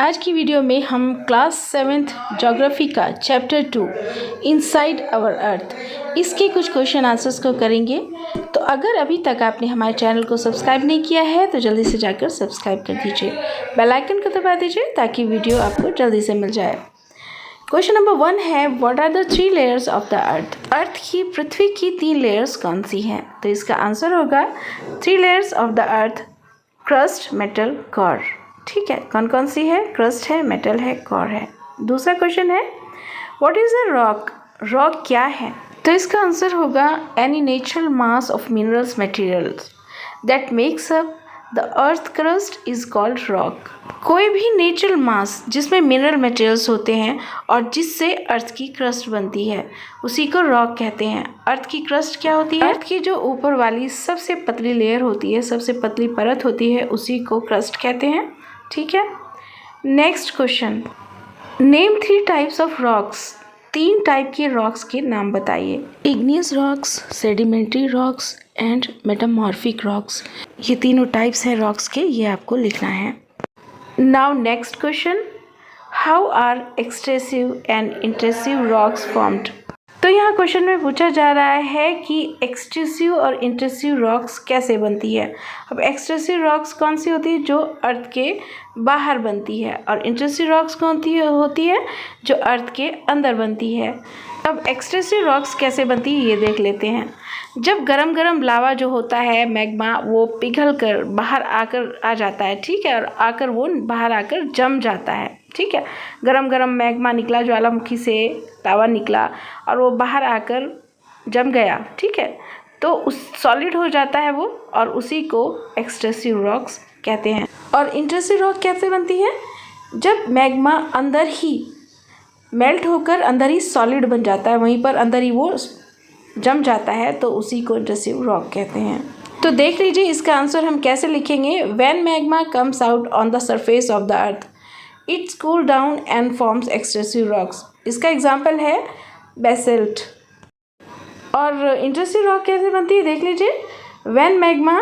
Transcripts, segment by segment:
आज की वीडियो में हम क्लास 7th ज्योग्राफी का चैप्टर 2 इनसाइड आवर अर्थ इसके कुछ क्वेश्चन आंसर्स को करेंगे। तो अगर अभी तक आपने हमारे चैनल को सब्सक्राइब नहीं किया है तो जल्दी से जाकर सब्सक्राइब कर दीजिए, बेल आइकन को दबा दीजिए ताकि वीडियो आपको जल्दी से मिल जाए। क्वेश्चन नंबर 1 है, what are the 3 layers of the earth? Earth की पृथ्वी की 3 लेयर्स कौन सी हैं? तो इसका आंसर होगा 3 layers of the earth, crust, metal, core. ठीक है, कौन कौन सी है? क्रस्ट है, मेटल है, कोर है। दूसरा क्वेश्चन है, what is a rock? Rock क्या है? तो इसका आंसर होगा any natural mass of minerals materials that makes up the earth crust is called rock. कोई भी नेचुरल मास जिसमें मिनरल मटेरियल्स होते हैं और जिससे अर्थ की क्रस्ट बनती है उसी को रॉक कहते हैं। अर्थ की क्रस्ट क्या होती है? अर्थ की जो ऊपर वाली सबसे पतली लेयर होती है, सबसे पतली परत होती है, उसी को क्रस्ट कहते हैं। ठीक है, next question, name 3 types of rocks. 3 type के रॉक्स के नाम बताइए। Igneous rocks, sedimentary rocks and metamorphic rocks. ये तीनों टाइप्स हैं रॉक्स के, ये आपको लिखना है। Now next question, how are extrusive and intrusive rocks formed? तो यहाँ क्वेश्चन में पूछा जा रहा है कि एक्सट्रेसिव और इंट्रेसिव रॉक्स कैसे बनती है। अब एक्सट्रेसिव रॉक्स कौन सी होती है? जो अर्थ के बाहर बनती है, और इंट्रेसिव रॉक्स कौन होती है? जो अर्थ के अंदर बनती है। अब एक्सट्रेसिव रॉक्स कैसे बनती है ये देख लेते हैं। जब गरम गरम लावा जो होता है, मैग्मा, वो पिघल कर बाहर आकर आ जाता है, ठीक है, और आकर वो बाहर आकर जम जाता है। ठीक है, गरम गरम मैग्मा निकला, ज्वालामुखी से लावा निकला और वो बाहर आकर जम गया। ठीक है, तो उस सॉलिड हो जाता है वो, और उसी को एक्सट्रेसिव रॉक्स कहते हैं। और इंट्रेसिव रॉक कैसे बनती है? जब मैग्मा अंदर ही मेल्ट होकर अंदर ही सॉलिड बन जाता है, वहीं पर अंदर ही वो जम जाता है, तो उसी को इंट्रेसिव रॉक कहते हैं। तो देख लीजिए इसका आंसर हम कैसे लिखेंगे। When magma comes out on the surface of the earth it's cool down and forms extrusive rocks. इसका एग्जाम्पल है बेसल्ट। और इंट्रेसिव रॉक कैसे बनती है देख लीजिए। When magma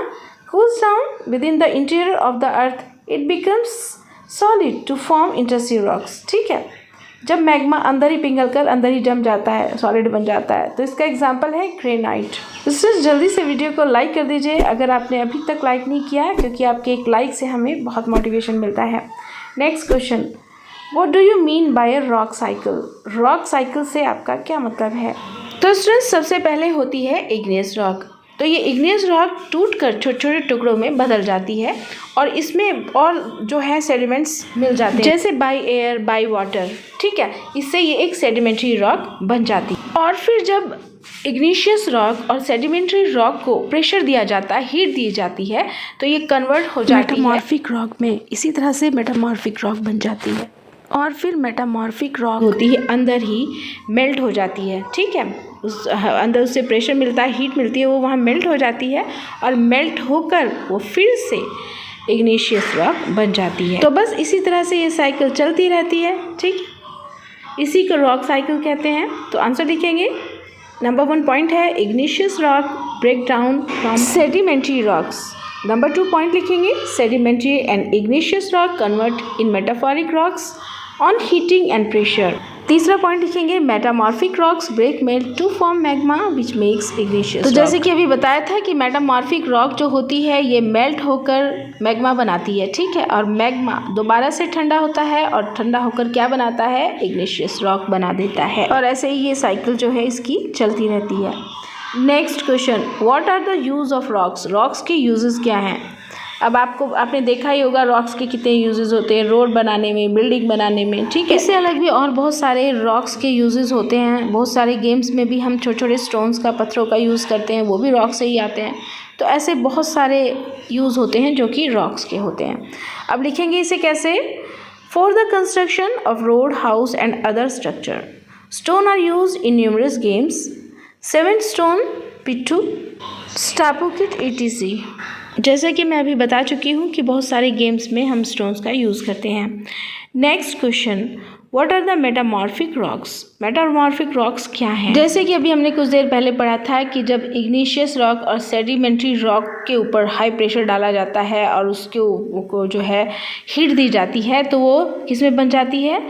cools down within the interior of the earth it becomes solid to form intrusive rocks। ठीक है, जब मैग्मा अंदर ही पिघल कर अंदर ही जम जाता है, सॉलिड बन जाता है, तो इसका एग्जांपल है ग्रेनाइट। इससे जल्दी से वीडियो को लाइक कर दीजिए अगर आपने अभी तक लाइक नहीं किया है, क्योंकि आपके एक लाइक से हमें बहुत मोटिवेशन मिलता है। Next question, what do you mean by a rock cycle? Rock cycle से आपका क्या मतलब है? तो स्टूडेंट्स, सबसे पहले होती है इग्नियस रॉक। तो ये इग्नियस रॉक टूटकर छोटे छोटे टुकड़ों में बदल जाती है और इसमें और जो है सेडिमेंट्स मिल जाते हैं, जैसे बाय एयर, बाय वाटर। ठीक है, इससे ये एक सेडिमेंट्री रॉक बन जाती है। और फिर जब इग्निशियस रॉक और सेडिमेंट्री रॉक को प्रेशर दिया जाता है, हीट दी जाती है, तो ये कन्वर्ट हो जाती है मेटामॉर्फिक रॉक में। इसी तरह से मेटामॉर्फिक रॉक बन जाती है और फिर मेटामॉर्फिक रॉक होती है अंदर ही मेल्ट हो जाती है। ठीक है, उस अंदर उससे प्रेशर मिलता है, हीट मिलती है, वो वहाँ मेल्ट हो जाती है और मेल्ट होकर वो फिर से इग्निशियस रॉक बन जाती है। तो बस इसी तरह से ये साइकिल चलती रहती है। ठीक, इसी को रॉक साइकिल कहते हैं। तो आंसर लिखेंगे, नंबर 1 पॉइंट है igneous rock break down from sedimentary rocks. Number 2 point लिखेंगे, sedimentary and igneous rock convert in metaphoric rocks on heating and pressure. तीसरा पॉइंट लिखेंगे, metamorphic rocks break melt to form magma which makes igneous. तो जैसे कि अभी बताया था कि मेटामॉर्फिक रॉक जो होती है ये मेल्ट होकर मैग्मा बनाती है। ठीक है, और मैग्मा दोबारा से ठंडा होता है और ठंडा होकर क्या बनाता है? इग्निशियस रॉक बना देता है। और ऐसे ही ये साइकिल जो है इसकी चलती रहती है। Next question, what are the use of rocks? Rocks के यूजेस क्या हैं? अब आपने देखा ही होगा रॉक्स के कितने यूजेस होते हैं, रोड बनाने में, बिल्डिंग बनाने में। ठीक है, इससे अलग भी और बहुत सारे रॉक्स के यूजेस होते हैं। बहुत सारे गेम्स में भी हम छोटे छोटे स्टोन्स का, पत्थरों का यूज़ करते हैं, वो भी रॉक से ही आते हैं। तो ऐसे बहुत सारे यूज़ होते हैं जो कि रॉक्स के होते हैं। अब लिखेंगे इसे कैसे? For the construction of road, house and other structure stone are use in numerous games, seven stone, pitthu, स्टापुकिट, etc। जैसे कि मैं अभी बता चुकी हूँ कि बहुत सारे गेम्स में हम स्टोन्स का यूज़ करते हैं। Next question, what are the metamorphic rocks? Metamorphic rocks क्या हैं? जैसे कि अभी हमने कुछ देर पहले पढ़ा था कि जब इग्निशियस रॉक और सेडिमेंट्री रॉक के ऊपर हाई प्रेशर डाला जाता है और को जो है हीट दी जाती है तो वो किस में बन जाती है?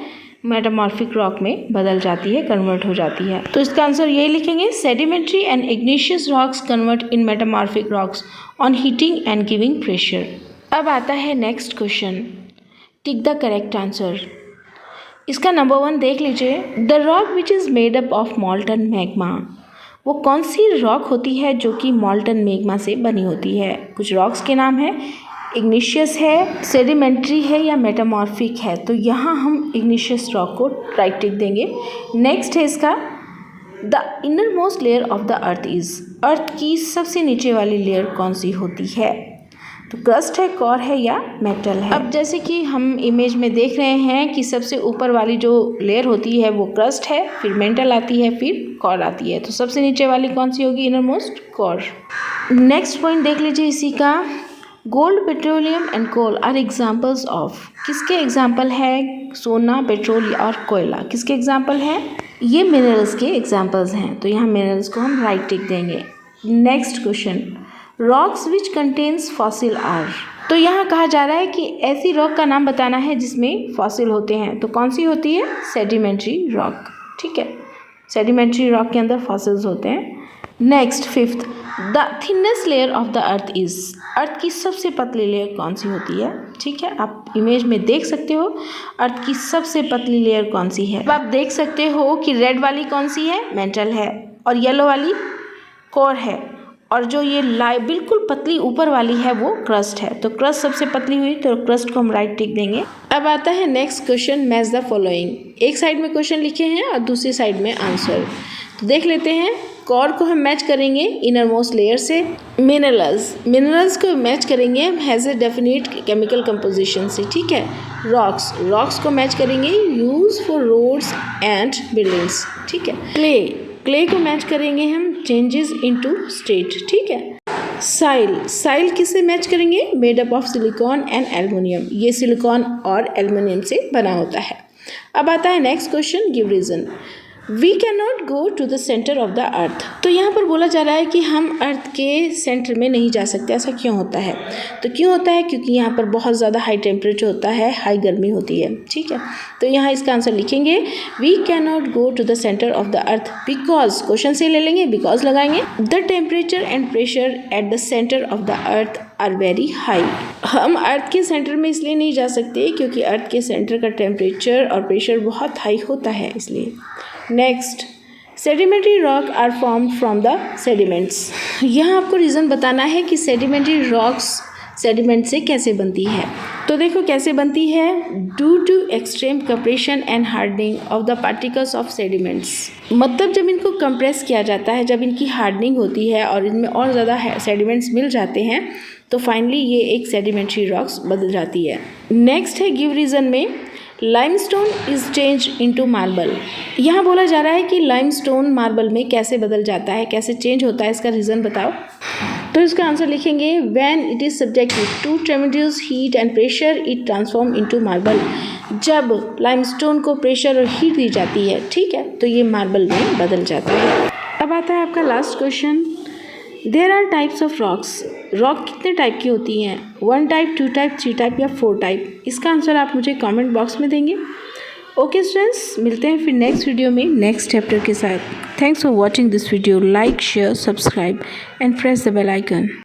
मेटामॉर्फिक रॉक में बदल जाती है, कन्वर्ट हो जाती है। तो इसका आंसर यही लिखेंगे, sedimentary and igneous rocks convert in metamorphic rocks on heating and giving pressure. अब आता है next question, tick the correct answer. इसका नंबर 1 देख लीजिए, the rock which is made up of मॉल्टन magma. वो कौन सी रॉक होती है जो कि मॉल्टन मैग्मा से बनी होती है? कुछ रॉक्स के नाम है, इग्निशियस है, सेडिमेंट्री है या मेटामॉर्फिक है। तो यहाँ हम इग्निशियस रॉक को राइट टिक देंगे। नेक्स्ट है इसका, the inner most layer of the earth is. Earth की सबसे नीचे वाली लेयर कौन सी होती है? तो क्रस्ट है, कोर है या मेटल है। अब जैसे कि हम इमेज में देख रहे हैं कि सबसे ऊपर वाली जो लेयर होती है वो क्रस्ट है, फिर मेटल आती है, फिर कोर आती है। तो सबसे नीचे वाली कौन सी होगी? Inner most, core. Next point देख लीजिए इसी का, gold, petroleum and coal are examples of. किसके एग्जाम्पल है? सोना, पेट्रोल और कोयला किसके एग्जाम्पल है? ये मिनरल्स के एग्जाम्पल्स हैं। तो यहाँ मिनरल्स को हम राइट टिक देंगे। Next question, rocks which contains fossil are. तो यहाँ कहा जा रहा है कि ऐसी रॉक का नाम बताना है जिसमें फॉसिल होते हैं। तो कौन सी होती है? Sedimentary rock. ठीक है, सेडिमेंट्री रॉक के अंदर फॉसिल्स होते हैं। Next 5th, the thinnest layer of the earth is. Earth की सबसे पतली लेयर कौन सी होती है? ठीक है, आप इमेज में देख सकते हो अर्थ की सबसे पतली लेयर कौन सी है। अब आप देख सकते हो कि रेड वाली कौन सी है? मेटल है, और येलो वाली कोर है, और जो ये बिल्कुल पतली ऊपर वाली है वो क्रस्ट है। तो क्रस्ट सबसे पतली हुई, तो क्रस्ट को हम राइट टिक देंगे। अब आता है next question, match the following. एक साइड में क्वेश्चन लिखे हैं और दूसरी साइड में आंसर। तो देख लेते हैं, कोर को हम मैच करेंगे इनर मोस्ट लेयर से। मिनरल्स को मैच करेंगे has a definite chemical composition से। ठीक है, रॉक्स को मैच करेंगे use for roads and buildings. ठीक है, क्ले को मैच करेंगे हम चेंजेस इनटू स्टेट। ठीक है, साइल किससे मैच करेंगे? Made up of silicon and aluminium. ये सिलिकॉन और एल्युमिनियम से बना होता है। अब आता है next question, give reason. We can not go to the centre of the earth. तो यहाँ पर बोला जा रहा है कि हम अर्थ के सेंटर में नहीं जा सकते। ऐसा क्यों होता है? तो क्यों होता है? क्योंकि यहाँ पर बहुत ज़्यादा हाई टेम्परेचर होता है, हाई गर्मी होती है। ठीक है, तो यहाँ इसका आंसर लिखेंगे, we can not go to the centre of the earth because, question से ले लेंगे, बिकॉज लगाएंगे, the temperature and pressure at the centre of the earth are very high. हम अर्थ के सेंटर में इसलिए नहीं जा सकते क्योंकि अर्थ के सेंटर का टेम्परेचर और प्रेशर बहुत हाई होता है, इसलिए। Next, sedimentary rock are formed from the sediments. यहाँ आपको रीज़न बताना है कि सेडिमेंट्री रॉक्स सेडिमेंट से कैसे बनती है। तो देखो कैसे बनती है, due to extreme compression and hardening of the particles of sediments. मतलब जब इनको कंप्रेस किया जाता है, जब इनकी हार्डनिंग होती है और इनमें और ज़्यादा सेडिमेंट्स मिल जाते हैं, तो फाइनली ये एक सेडिमेंट्री रॉक्स बदल जाती है। नेक्स्ट है गिव रीज़न में, limestone is change into marble. यहाँ बोला जा रहा है कि लाइमस्टोन मार्बल में कैसे बदल जाता है, कैसे चेंज होता है, इसका रीज़न बताओ। तो इसका आंसर लिखेंगे, when it is subjected to tremendous heat and pressure it transform into marble. जब लाइमस्टोन को प्रेशर और हीट दी जाती है, ठीक है, तो ये मार्बल में बदल जाता है। अब आता है आपका last question, there are types of rocks. Rock कितने टाइप की होती हैं? 1 टाइप, 2 टाइप, 3 टाइप या 4 टाइप? इसका आंसर आप मुझे कमेंट बॉक्स में देंगे। ओके स्टूडेंट्स, मिलते हैं फिर नेक्स्ट वीडियो में नेक्स्ट चैप्टर के साथ। Thanks for watching this video. Like, share, subscribe and press the bell icon.